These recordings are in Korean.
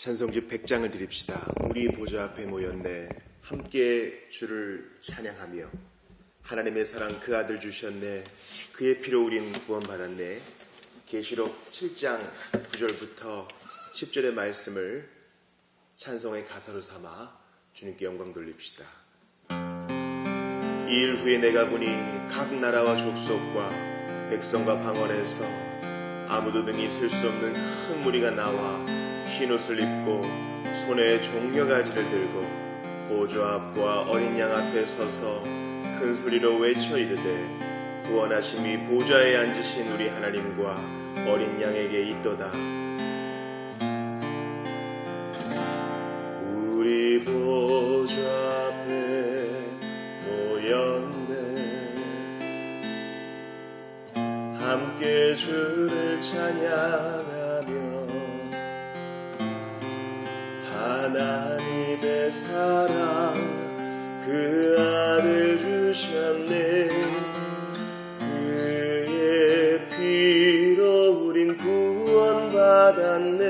찬송집 100장을 드립시다. 우리 보좌 앞에 모였네. 함께 주를 찬양하며 하나님의 사랑 그 아들 주셨네. 그의 피로 우린 구원받았네. 계시록 7장 9절부터 10절의 말씀을 찬송의 가사로 삼아 주님께 영광 돌립시다. 이 일 후에 내가 보니 각 나라와 족속과 백성과 방언에서 아무도 능히 셀 수 없는 큰 무리가 나와 흰옷을 입고 손에 종려가지를 들고 보좌 앞과 어린 양 앞에 서서 큰 소리로 외쳐 이르되 구원하심이 보좌에 앉으신 우리 하나님과 어린 양에게 있도다. 우리 보좌 앞에 모였네. 함께 주를 찬양하며 하나님의 사랑 그 아들 주셨네. 그의 피로 우린 구원받았네.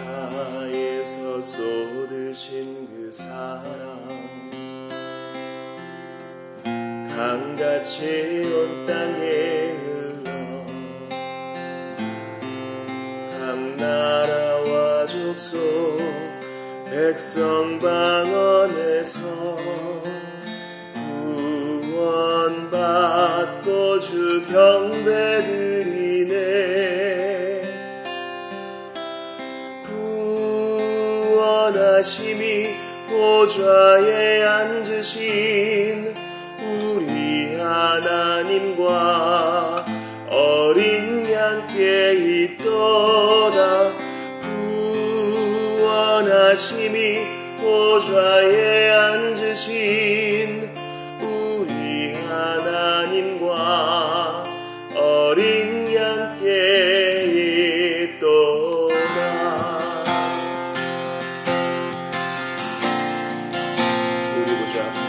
십자가에서 쏟으신 그 사랑 강같이 온 땅에 흘러 각 나라와 족속 백성 방언에서 구원받고 주 경배드리네. 구원하심이 보좌에 앉으신 우리 하나님과 어린 양께 있도다. 구원하심이 보좌에 앉으신 우리 하나님과 어린 양께 있도다. 우리 보좌 앞에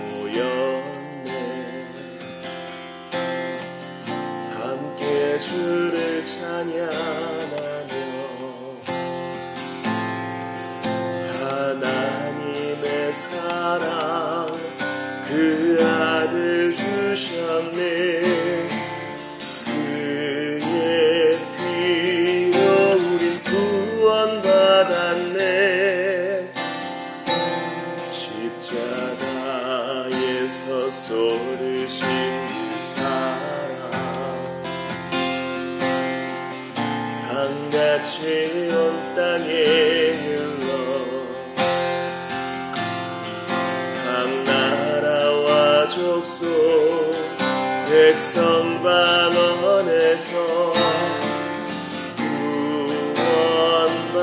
모였네. 함께 주를 찬양하며 하나님의 사랑 그 아들 주셨네. 그의 피로 우린 구원받았네. 십자가에서 쏟으신 그 사랑 강같이 온 땅에 흘러 각 나라와 족속 백성 방언에서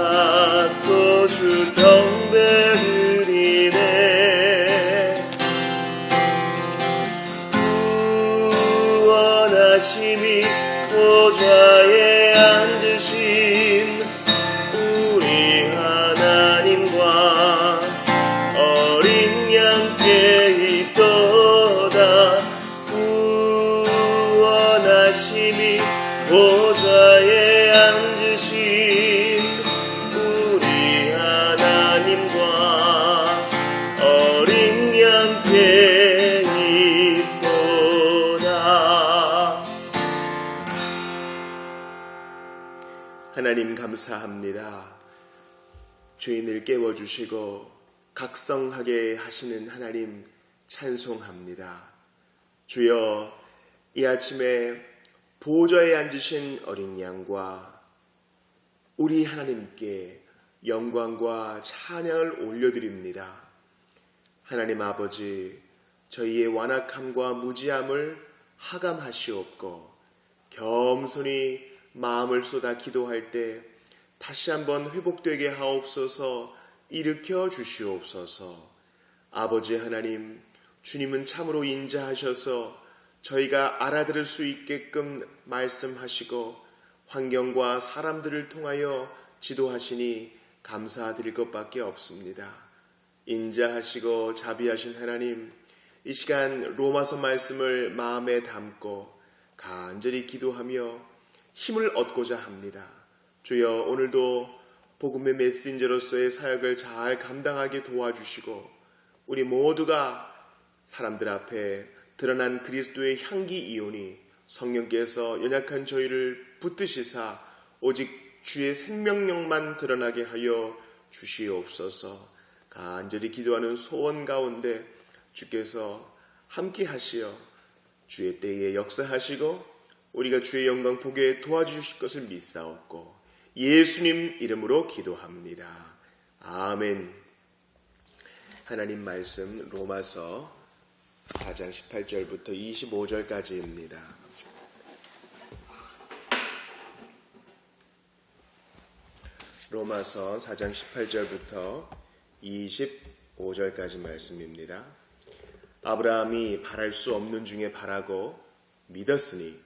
구원받고 주 경배드리네. 구원하심이 보좌에 앉으신 우리 하나님과 어린 양께 있도다. 구원하심이 보좌에 앉으신 우리 하나님과 어린 양께 있도다. 하나님 감사합니다. 죄인을 깨워주시고 각성하게 하시는 하나님 찬송합니다. 주여, 이 아침에 보좌에 앉으신 어린 양과 우리 하나님께 영광과 찬양을 올려드립니다. 하나님 아버지, 저희의 완악함과 무지함을 하감하시옵고 겸손히 마음을 쏟아 기도할 때 다시 한번 회복되게 하옵소서. 일으켜 주시옵소서. 아버지 하나님, 주님은 참으로 인자하셔서 저희가 알아들을 수 있게끔 말씀하시고 환경과 사람들을 통하여 지도하시니 감사드릴 것밖에 없습니다. 인자하시고 자비하신 하나님, 이 시간 로마서 말씀을 마음에 담고 간절히 기도하며 힘을 얻고자 합니다. 주여, 오늘도 복음의 메신저로서의 사역을 잘 감당하게 도와주시고 우리 모두가 사람들 앞에 드러난 그리스도의 향기 이온이 성령께서 연약한 저희를 붙드시사 오직 주의 생명력만 드러나게 하여 주시옵소서. 간절히 기도하는 소원 가운데 주께서 함께 하시어 주의 때에 역사하시고 우리가 주의 영광 보게 도와주실 것을 믿사옵고 예수님 이름으로 기도합니다. 아멘. 하나님 말씀 로마서 4장 18절부터 25절까지입니다. 로마서 4장 18절부터 25절까지 말씀입니다. 아브라함이 바랄 수 없는 중에 바라고 믿었으니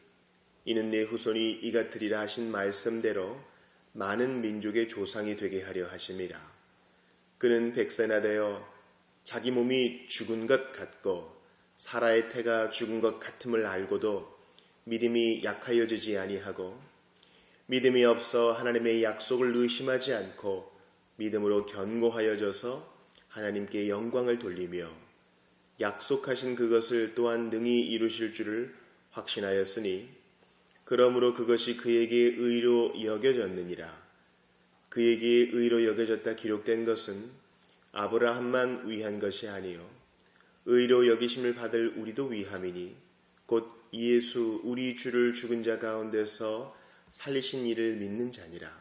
이는 내 후손이 이같으리라 하신 말씀대로 많은 민족의 조상이 되게 하려 하심이라. 그는 100세나 되어 자기 몸이 죽은 것 같고 사라의 태가 죽은 것 같음을 알고도 믿음이 약하여지지 아니하고 믿음이 없어 하나님의 약속을 의심하지 않고 믿음으로 견고하여져서 하나님께 영광을 돌리며 약속하신 그것을 또한 능히 이루실 줄을 확신하였으니 그러므로 그것이 그에게 의로 여겨졌느니라. 그에게 의로 여겨졌다 기록된 것은 아브라함만 위한 것이 아니요 의로 여기심을 받을 우리도 위함이니 곧 예수 우리 주를 죽은 자 가운데서 살리신 이를 믿는 자니라.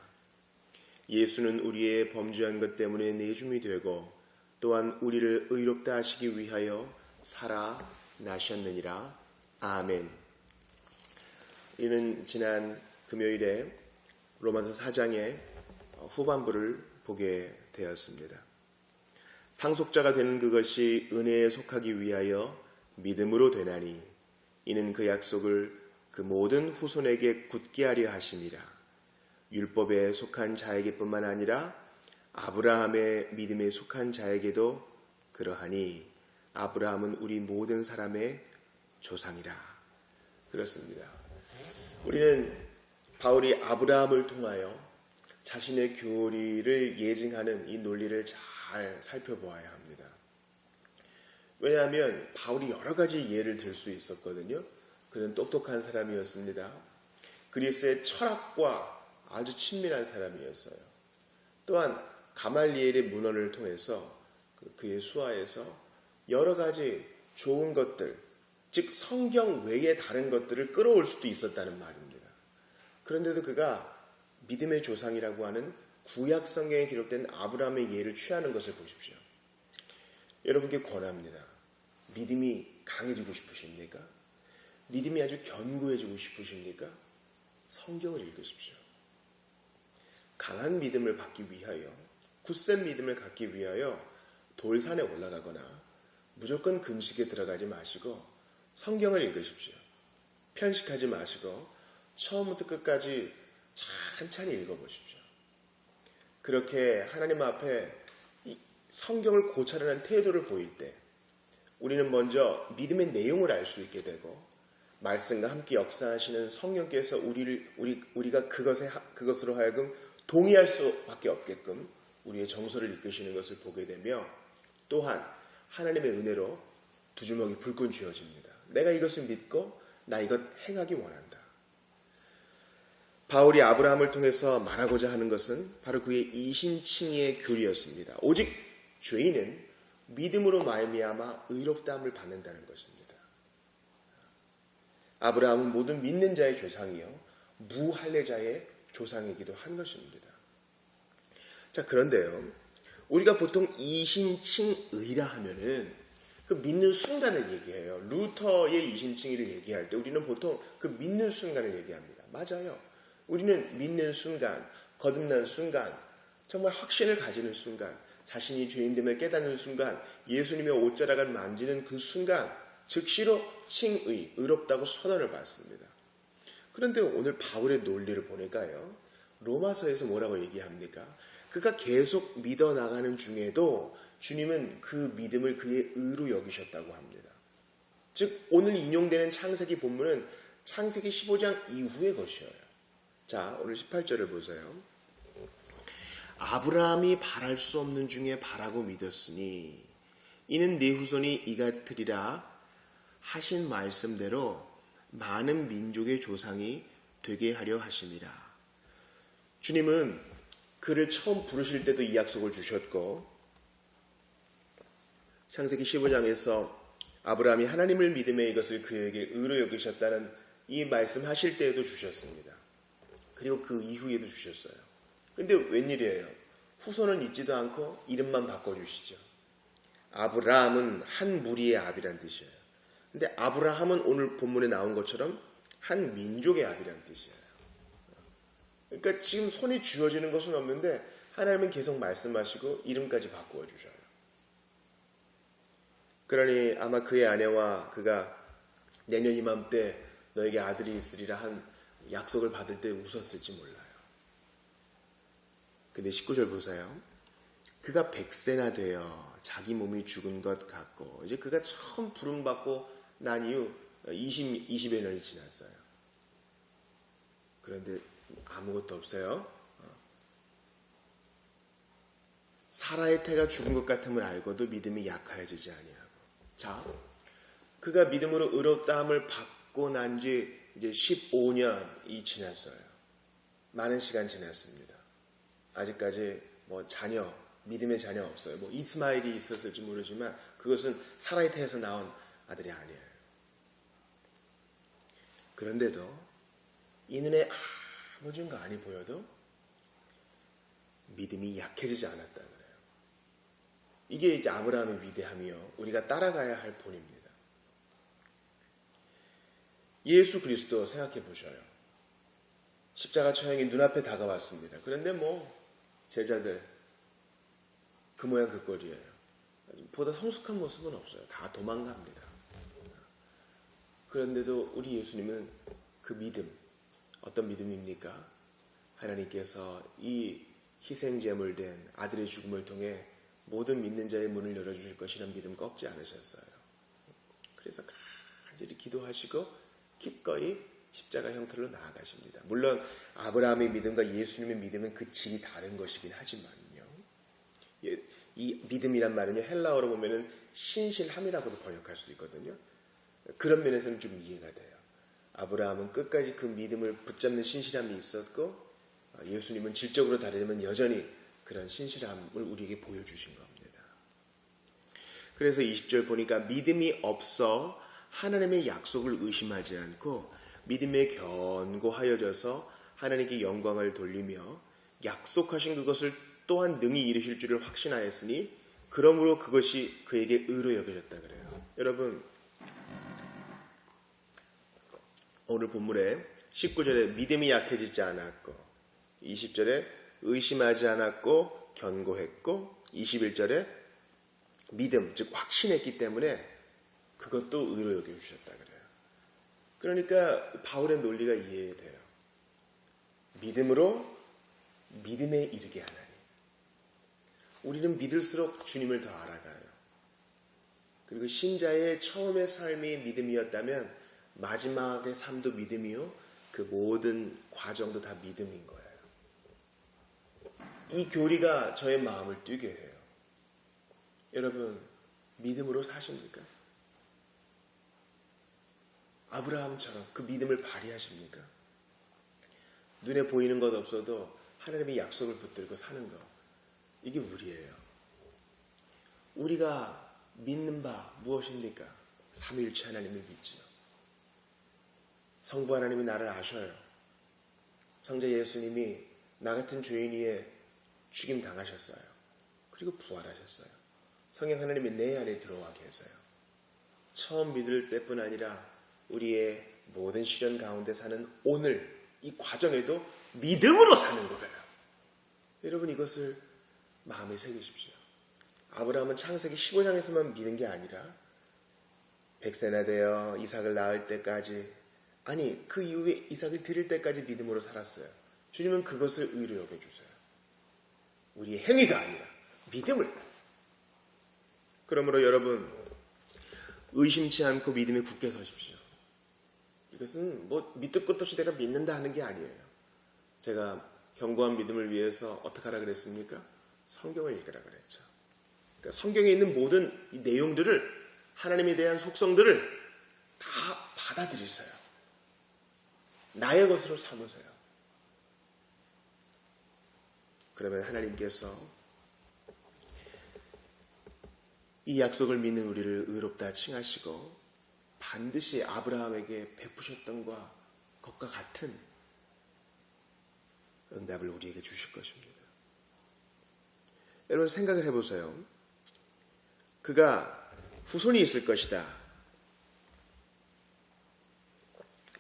예수는 우리의 범죄한 것 때문에 내줌이 되고 또한 우리를 의롭다 하시기 위하여 살아나셨느니라. 아멘. 이는 지난 금요일에 로마서 4장의 후반부를 보게 되었습니다. 상속자가 되는 그것이 은혜에 속하기 위하여 믿음으로 되나니 이는 그 약속을 그 모든 후손에게 굳게 하려 하심이라. 율법에 속한 자에게뿐만 아니라 아브라함의 믿음에 속한 자에게도 그러하니 아브라함은 우리 모든 사람의 조상이라. 그렇습니다. 우리는 바울이 아브라함을 통하여 자신의 교리를 예증하는 이 논리를 잘 살펴보아야 합니다. 왜냐하면 바울이 여러 가지 예를 들 수 있었거든요. 그는 똑똑한 사람이었습니다. 그리스의 철학과 아주 친밀한 사람이었어요. 또한 가말리엘의 문헌을 통해서 그의 수하에서 여러 가지 좋은 것들, 즉 성경 외의 다른 것들을 끌어올 수도 있었다는 말입니다. 그런데도 그가 믿음의 조상이라고 하는 구약 성경에 기록된 아브라함의 예를 취하는 것을 보십시오. 여러분께 권합니다. 믿음이 강해지고 싶으십니까? 믿음이 아주 견고해지고 싶으십니까? 성경을 읽으십시오. 강한 믿음을 받기 위하여, 굳센 믿음을 갖기 위하여 돌산에 올라가거나 무조건 금식에 들어가지 마시고 성경을 읽으십시오. 편식하지 마시고 처음부터 끝까지 찬찬히 읽어보십시오. 그렇게 하나님 앞에 이 성경을 고찰하는 태도를 보일 때 우리는 먼저 믿음의 내용을 알 수 있게 되고 말씀과 함께 역사하시는 성령께서 우리가 그것으로 하여금 동의할 수밖에 없게끔 우리의 정서를 이끄시는 것을 보게 되며 또한 하나님의 은혜로 두 주먹이 불끈 쥐어집니다. 내가 이것을 믿고 나 이것 행하기 원한다. 바울이 아브라함을 통해서 말하고자 하는 것은 바로 그의 이신칭의의 교리였습니다. 오직 죄인은 믿음으로 말미암아 의롭다함을 받는다는 것입니다. 아브라함은 모든 믿는 자의 조상이요 무할례자의 조상이기도 한 것입니다. 자, 그런데요, 우리가 보통 이신칭의라 하면은 그 믿는 순간을 얘기해요. 루터의 이신칭의를 얘기할 때 우리는 보통 그 믿는 순간을 얘기합니다. 맞아요. 우리는 믿는 순간, 거듭난 순간, 정말 확신을 가지는 순간, 자신이 죄인됨을 깨닫는 순간, 예수님의 옷자락을 만지는 그 순간 즉시로 칭의, 의롭다고 선언을 받습니다. 그런데 오늘 바울의 논리를 보니까요, 로마서에서 뭐라고 얘기합니까? 그가 계속 믿어나가는 중에도 주님은 그 믿음을 그의 의로 여기셨다고 합니다. 즉 오늘 인용되는 창세기 본문은 창세기 15장 이후의 것이에요. 자, 오늘 18절을 보세요. 아브라함이 바랄 수 없는 중에 바라고 믿었으니 이는 네 후손이 이같으리라 하신 말씀대로 많은 민족의 조상이 되게 하려 하심이라. 주님은 그를 처음 부르실 때도 이 약속을 주셨고, 창세기 15장에서 아브라함이 하나님을 믿음에 이것을 그에게 의로 여기셨다는 이 말씀하실 때에도 주셨습니다. 그리고 그 이후에도 주셨어요. 근데 웬일이에요? 후손은 잊지도 않고 이름만 바꿔주시죠. 아브라함은 한 무리의 아비란 뜻이에요. 근데 아브라함은 오늘 본문에 나온 것처럼 한 민족의 아비란 뜻이에요. 그러니까 지금 손이 쥐어지는 것은 없는데 하나님은 계속 말씀하시고 이름까지 바꾸어 주셔요. 그러니 아마 그의 아내와 그가 내년 이맘때 너에게 아들이 있으리라 한 약속을 받을 때 웃었을지 몰라요. 근데 19절 보세요. 그가 100세나 되어 자기 몸이 죽은 것 같고, 이제 그가 처음 부름받고 난 이후 20여 년이 지났어요. 그런데 아무것도 없어요. 사라의 태가 죽은 것 같음을 알고도 믿음이 약하여지지 아니하고. 자, 그가 믿음으로 의롭다함을 받고 난 지 이제 15년이 지났어요. 많은 시간 지났습니다. 아직까지 자녀, 믿음의 자녀 없어요. 이스마엘이 있었을지 모르지만 그것은 사라의 태에서 나온 아들이 아니에요. 그런데도 이 눈에 아무 증거 아니 보여도 믿음이 약해지지 않았다 그래요. 이게 이제 아브라함의 위대함이요, 우리가 따라가야 할 본입니다. 예수 그리스도 생각해 보셔요. 십자가 처형이 눈앞에 다가왔습니다. 그런데 제자들 그 모양 그 꼴이에요. 보다 성숙한 모습은 없어요. 다 도망갑니다. 그런데도 우리 예수님은 그 믿음, 어떤 믿음입니까? 하나님께서 이 희생제물 된 아들의 죽음을 통해 모든 믿는 자의 문을 열어주실 것이라는 믿음 꺾지 않으셨어요. 그래서 간절히 기도하시고 기꺼이 십자가 형태로 나아가십니다. 물론 아브라함의 믿음과 예수님의 믿음은 그 질이 다른 것이긴 하지만요. 이 믿음이란 말은요, 헬라어로 보면은 신실함이라고도 번역할 수도 있거든요. 그런 면에서는 좀 이해가 돼요. 아브라함은 끝까지 그 믿음을 붙잡는 신실함이 있었고, 예수님은 질적으로 다르지만 여전히 그런 신실함을 우리에게 보여주신 겁니다. 그래서 20절 보니까 믿음이 없어 하나님의 약속을 의심하지 않고 믿음에 견고하여져서 하나님께 영광을 돌리며 약속하신 그것을 또한 능히 이루실 줄을 확신하였으니 그러므로 그것이 그에게 의로 여겨졌다 그래요. 여러분, 오늘 본문에 19절에 믿음이 약해지지 않았고, 20절에 의심하지 않았고 견고했고, 21절에 믿음, 즉 확신했기 때문에 그것도 의로 여겨주셨다 그래요. 그러니까 바울의 논리가 이해돼요. 믿음으로 믿음에 이르게 하나니. 우리는 믿을수록 주님을 더 알아가요. 그리고 신자의 처음의 삶이 믿음이었다면 마지막의 삶도 믿음이요, 그 모든 과정도 다 믿음인 거예요. 이 교리가 저의 마음을 뛰게 해요. 여러분, 믿음으로 사십니까? 아브라함처럼 그 믿음을 발휘하십니까? 눈에 보이는 것 없어도 하나님의 약속을 붙들고 사는 것, 이게 우리예요. 우리가 믿는 바 무엇입니까? 삼위일체 하나님을 믿지요. 성부 하나님이 나를 아셔요. 성자 예수님이 나 같은 죄인 위에 죽임 당하셨어요. 그리고 부활하셨어요. 성령 하나님이 내 안에 들어와 계세요. 처음 믿을 때뿐 아니라 우리의 모든 시련 가운데 사는 오늘 이 과정에도 믿음으로 사는 거예요. 여러분, 이것을 마음에 새기십시오. 아브라함은 창세기 15장에서만 믿은 게 아니라 100세나 되어 이삭을 낳을 때까지, 아니 그 이후에 이삭을 드릴 때까지 믿음으로 살았어요. 주님은 그것을 의로 여겨주세요. 우리의 행위가 아니라 믿음을. 그러므로 여러분, 의심치 않고 믿음에 굳게 서십시오. 이것은 뭐 밑도 끝도 없이 내가 믿는다 하는 게 아니에요. 제가 견고한 믿음을 위해서 어떻게 하라 그랬습니까? 성경을 읽으라 그랬죠. 그러니까 성경에 있는 모든 이 내용들을, 하나님에 대한 속성들을 다 받아들이세요. 나의 것으로 삼으세요. 그러면 하나님께서 이 약속을 믿는 우리를 의롭다 칭하시고 반드시 아브라함에게 베푸셨던 것과 같은 응답을 우리에게 주실 것입니다. 여러분 생각을 해보세요. 그가 후손이 있을 것이다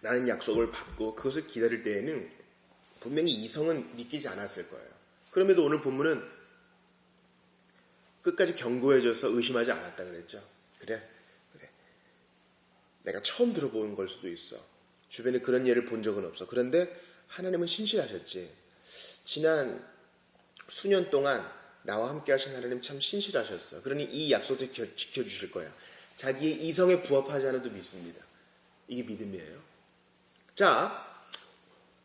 라는 약속을 받고 그것을 기다릴 때에는 분명히 이성은 믿기지 않았을 거예요. 그럼에도 오늘 본문은 끝까지 견고해져서 의심하지 않았다 그랬죠. 그래. 내가 처음 들어보는 걸 수도 있어. 주변에 그런 예를 본 적은 없어. 그런데 하나님은 신실하셨지. 지난 수년 동안 나와 함께 하신 하나님 참 신실하셨어. 그러니 이 약속도 지켜주실 거야. 자기의 이성에 부합하지 않아도 믿습니다. 이게 믿음이에요. 자,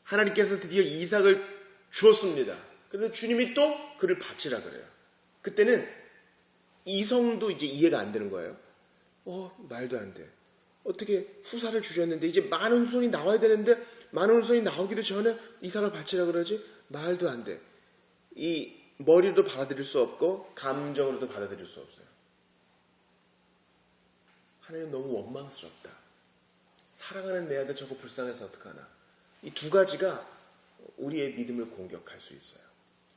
하나님께서 드디어 이삭을 주었습니다. 그런데 주님이 또 그를 바치라 그래요. 그때는 이성도 이제 이해가 안 되는 거예요. 말도 안 돼. 어떻게 후사를 주셨는데 이제 많은 후손이 나와야 되는데 많은 후손이 나오기도 전에 이삭을 바치라 그러지? 말도 안 돼. 이 머리로도 받아들일 수 없고 감정으로도 받아들일 수 없어요. 하나님 너무 원망스럽다. 사랑하는 내 아들 저거 불쌍해서 어떡하나. 이 두 가지가 우리의 믿음을 공격할 수 있어요.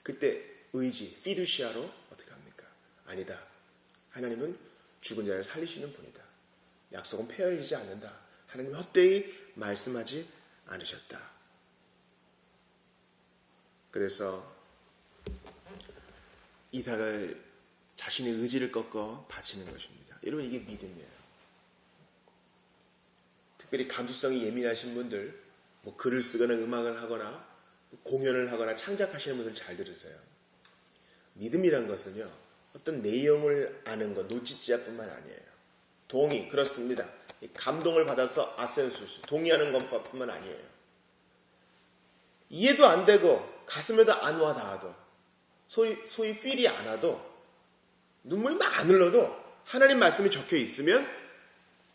그때 의지, 피두시아로 어떻게 합니까? 아니다. 하나님은 죽은 자를 살리시는 분이다. 약속은 폐허해지지 않는다. 하나님은 헛되이 말씀하지 않으셨다. 그래서 이삭을 자신의 의지를 꺾어 바치는 것입니다. 여러분 이게 믿음이에요. 특별히 감수성이 예민하신 분들, 뭐 글을 쓰거나 음악을 하거나 공연을 하거나 창작하시는 분들 잘 들으세요. 믿음이란 것은요, 어떤 내용을 아는 것, 노치지야뿐만 아니에요. 동의, 그렇습니다. 감동을 받아서 아센수스, 동의하는 것뿐만 아니에요. 이해도 안 되고 가슴에도 안 와 닿아도, 소위 필이 안 와도, 눈물이 막 안 흘러도 하나님 말씀이 적혀 있으면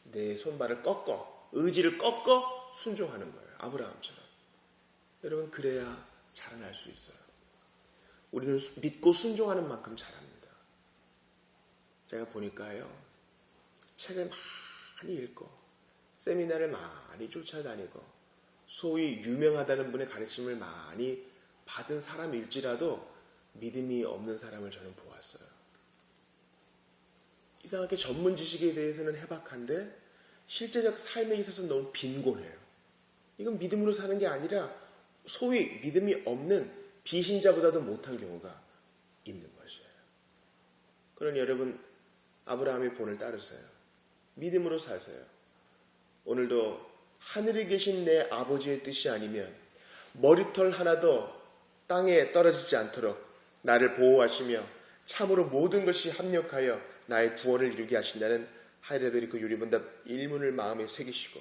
내 손발을 꺾어, 의지를 꺾어 순종하는 거예요. 아브라함처럼. 여러분 그래야 자라날 수 있어요. 우리는 믿고 순종하는 만큼 자랍니다. 제가 보니까요, 책을 많이 읽고 세미나를 많이 쫓아다니고 소위 유명하다는 분의 가르침을 많이 받은 사람일지라도 믿음이 없는 사람을 저는 보았어요. 이상하게 전문 지식에 대해서는 해박한데 실제적 삶에 있어서는 너무 빈곤해요. 이건 믿음으로 사는 게 아니라 소위 믿음이 없는 비신자보다도 못한 경우가 있는 것이에요. 그러니 여러분 아브라함의 본을 따르세요. 믿음으로 사세요. 오늘도 하늘에 계신 내 아버지의 뜻이 아니면 머리털 하나도 땅에 떨어지지 않도록 나를 보호하시며 참으로 모든 것이 합력하여 나의 구원을 이루게 하신다는 하이델베르크 유리문답 1문을 마음에 새기시고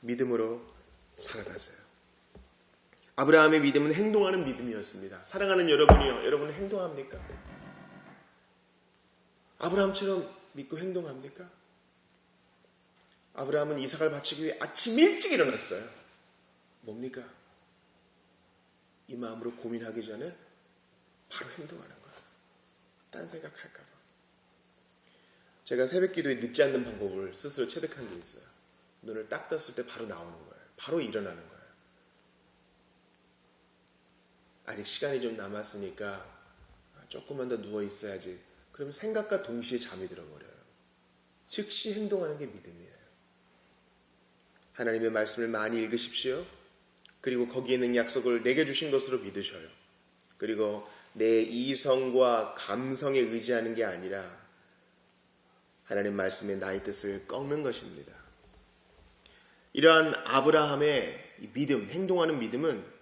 믿음으로 살아가세요. 아브라함의 믿음은 행동하는 믿음이었습니다. 사랑하는 여러분이요, 여러분은 행동합니까? 아브라함처럼 믿고 행동합니까? 아브라함은 이삭을 바치기 위해 아침 일찍 일어났어요. 뭡니까? 이 마음으로 고민하기 전에 바로 행동하는 거예요. 딴 생각할까 봐. 제가 새벽 기도에 늦지 않는 방법을 스스로 체득한 게 있어요. 눈을 딱 떴을 때 바로 나오는 거예요. 바로 일어나는 거예요. 아직 시간이 좀 남았으니까 조금만 더 누워 있어야지. 그러면 생각과 동시에 잠이 들어버려요. 즉시 행동하는 게 믿음이에요. 하나님의 말씀을 많이 읽으십시오. 그리고 거기에 있는 약속을 내게 주신 것으로 믿으셔요. 그리고 내 이성과 감성에 의지하는 게 아니라 하나님 말씀에 나의 뜻을 꺾는 것입니다. 이러한 아브라함의 믿음, 행동하는 믿음은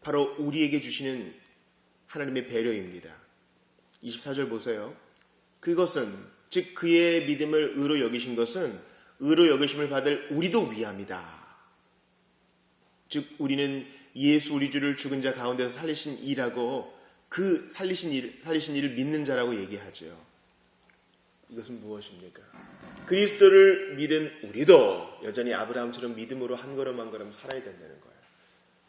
바로 우리에게 주시는 하나님의 배려입니다. 24절 보세요. 그것은 즉 그의 믿음을 의로 여기신 것은 의로 여기심을 받을 우리도 위함이다. 즉 우리는 예수 우리 주를 죽은 자 가운데서 살리신 이라고 그 살리신 일을 믿는 자라고 얘기하죠. 이것은 무엇입니까? 그리스도를 믿은 우리도 여전히 아브라함처럼 믿음으로 한 걸음 한 걸음 살아야 된다는 거예요.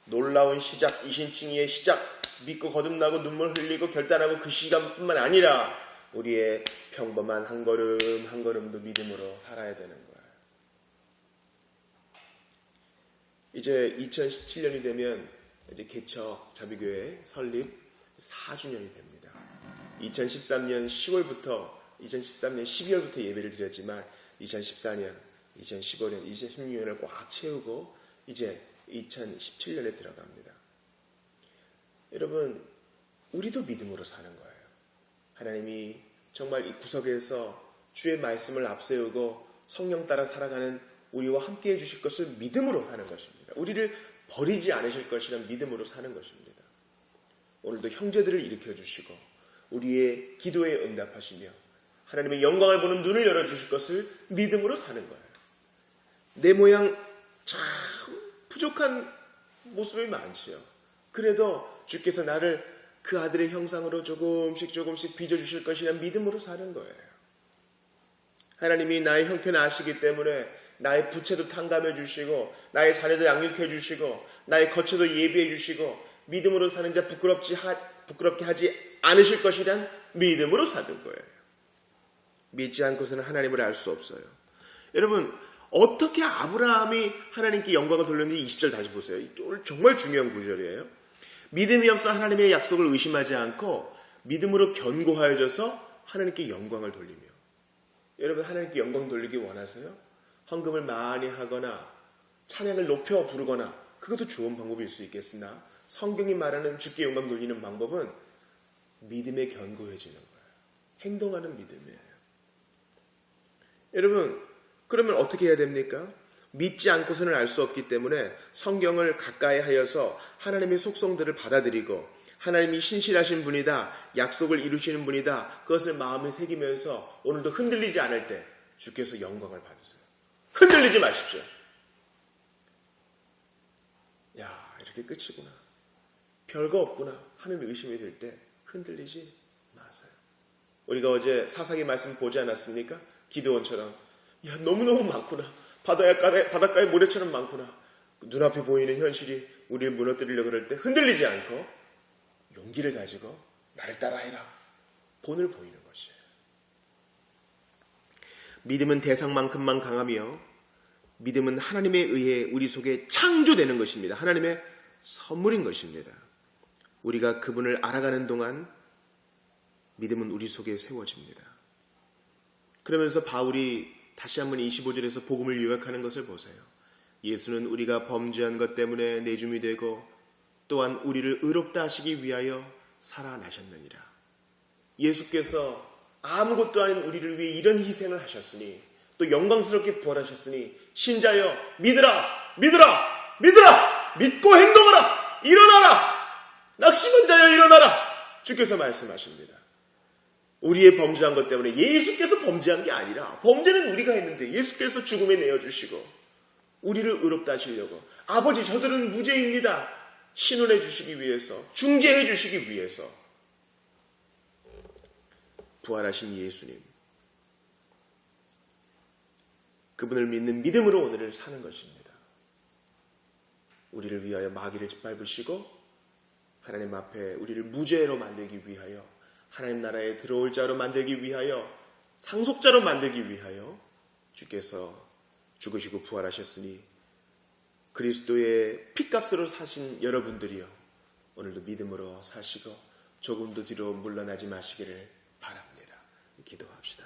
놀라운 시작, 이신칭의의 시작, 믿고 거듭나고 눈물 흘리고 결단하고 그 시간뿐만 아니라 우리의 평범한 한 걸음 한 걸음도 믿음으로 살아야 되는 거예요. 이제 2017년이 되면 이제 개척 자비교회 설립 4주년이 됩니다. 2013년 12월부터 예배를 드렸지만 2014년, 2015년, 2016년을 꽉 채우고 이제 2017년에 들어갑니다. 여러분, 우리도 믿음으로 사는 거예요. 하나님이 정말 이 구석에서 주의 말씀을 앞세우고 성령 따라 살아가는 우리와 함께 해주실 것을 믿음으로 사는 것입니다. 우리를 버리지 않으실 것이란 믿음으로 사는 것입니다. 오늘도 형제들을 일으켜주시고 우리의 기도에 응답하시며 하나님의 영광을 보는 눈을 열어주실 것을 믿음으로 사는 거예요. 내 모양 참 부족한 모습이 많지요. 그래도 주께서 나를 그 아들의 형상으로 조금씩 빚어주실 것이란 믿음으로 사는 거예요. 하나님이 나의 형편을 아시기 때문에 나의 부채도 탕감해 주시고 나의 자녀도 양육해 주시고 나의 거처도 예비해 주시고 믿음으로 사는 자 부끄럽게 하지 않으실 것이란 믿음으로 사는 거예요. 믿지 않고서는 하나님을 알 수 없어요. 여러분, 어떻게 아브라함이 하나님께 영광을 돌렸는지 20절 다시 보세요. 오늘 정말 중요한 구절이에요. 믿음이 없어 하나님의 약속을 의심하지 않고 믿음으로 견고하여져서 하나님께 영광을 돌리며. 여러분, 하나님께 영광 돌리기 원하세요? 헌금을 많이 하거나 찬양을 높여 부르거나 그것도 좋은 방법일 수 있겠으나 성경이 말하는 주께 영광 돌리는 방법은 믿음에 견고해지는 거예요. 행동하는 믿음이에요. 여러분, 그러면 어떻게 해야 됩니까? 믿지 않고서는 알 수 없기 때문에 성경을 가까이 하여서 하나님의 속성들을 받아들이고 하나님이 신실하신 분이다, 약속을 이루시는 분이다, 그것을 마음에 새기면서 오늘도 흔들리지 않을 때 주께서 영광을 받으세요. 흔들리지 마십시오. 야, 이렇게 끝이구나, 별거 없구나 하는 의심이 들 때 흔들리지 마세요. 우리가 어제 사사기 말씀 보지 않았습니까? 기드온처럼 야, 너무너무 많구나, 바닷가의 모래처럼 많구나, 눈앞에 보이는 현실이 우리를 무너뜨리려고 그럴 때 흔들리지 않고 용기를 가지고 나를 따라해라, 본을 보이는 것이에요. 믿음은 대상만큼만 강하며 믿음은 하나님에 의해 우리 속에 창조되는 것입니다. 하나님의 선물인 것입니다. 우리가 그분을 알아가는 동안 믿음은 우리 속에 세워집니다. 그러면서 바울이 다시 한번 25절에서 복음을 요약하는 것을 보세요. 예수는 우리가 범죄한 것 때문에 내줌이 되고 또한 우리를 의롭다 하시기 위하여 살아나셨느니라. 예수께서 아무것도 아닌 우리를 위해 이런 희생을 하셨으니 또 영광스럽게 부활하셨으니 신자여 믿으라, 믿으라, 믿으라, 믿고 행동하라, 일어나라, 낙심한 자여 일어나라, 주께서 말씀하십니다. 우리의 범죄한 것 때문에 예수께서 범죄한 게 아니라 범죄는 우리가 했는데 예수께서 죽음에 내어주시고 우리를 의롭다 하시려고 아버지 저들은 무죄입니다 신원해 주시기 위해서, 중재해 주시기 위해서 부활하신 예수님, 그분을 믿는 믿음으로 오늘을 사는 것입니다. 우리를 위하여 마귀를 짓밟으시고 하나님 앞에 우리를 무죄로 만들기 위하여, 하나님 나라에 들어올 자로 만들기 위하여, 상속자로 만들기 위하여 주께서 죽으시고 부활하셨으니 그리스도의 피값으로 사신 여러분들이요, 오늘도 믿음으로 사시고 조금도 뒤로 물러나지 마시기를 바랍니다. 기도합시다.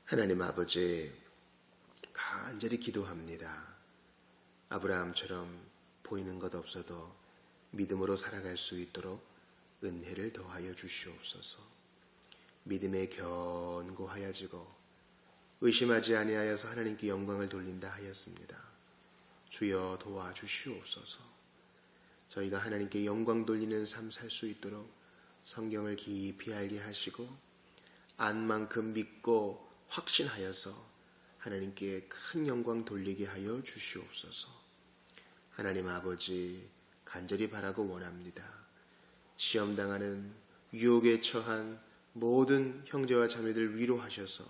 하나님 아버지, 간절히 기도합니다. 아브라함처럼 보이는 것 없어도 믿음으로 살아갈 수 있도록 은혜를 더하여 주시옵소서. 믿음에 견고하여지고 의심하지 아니하여서 하나님께 영광을 돌린다 하였습니다. 주여 도와주시옵소서. 저희가 하나님께 영광 돌리는 삶 살 수 있도록 성경을 깊이 알게 하시고 안만큼 믿고 확신하여서 하나님께 큰 영광 돌리게 하여 주시옵소서. 하나님 아버지, 간절히 바라고 원합니다. 시험당하는 유혹에 처한 모든 형제와 자매들 위로하셔서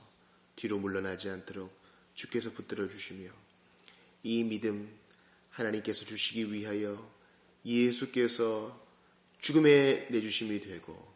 뒤로 물러나지 않도록 주께서 붙들어 주시며, 이 믿음 하나님께서 주시기 위하여 예수께서 죽음에 내주심이 되고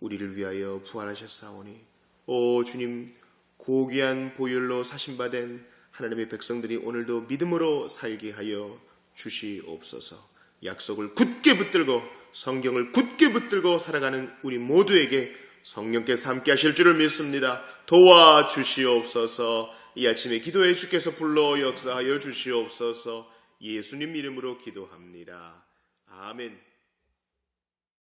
우리를 위하여 부활하셨사오니, 오 주님, 고귀한 보혈로 사심받은 하나님의 백성들이 오늘도 믿음으로 살게 하여 주시옵소서. 약속을 굳게 붙들고 성경을 굳게 붙들고 살아가는 우리 모두에게 성령께서 함께 하실 줄을 믿습니다. 도와주시옵소서. 이 아침에 기도해 주께서 불러 역사하여 주시옵소서. 예수님 이름으로 기도합니다. 아멘.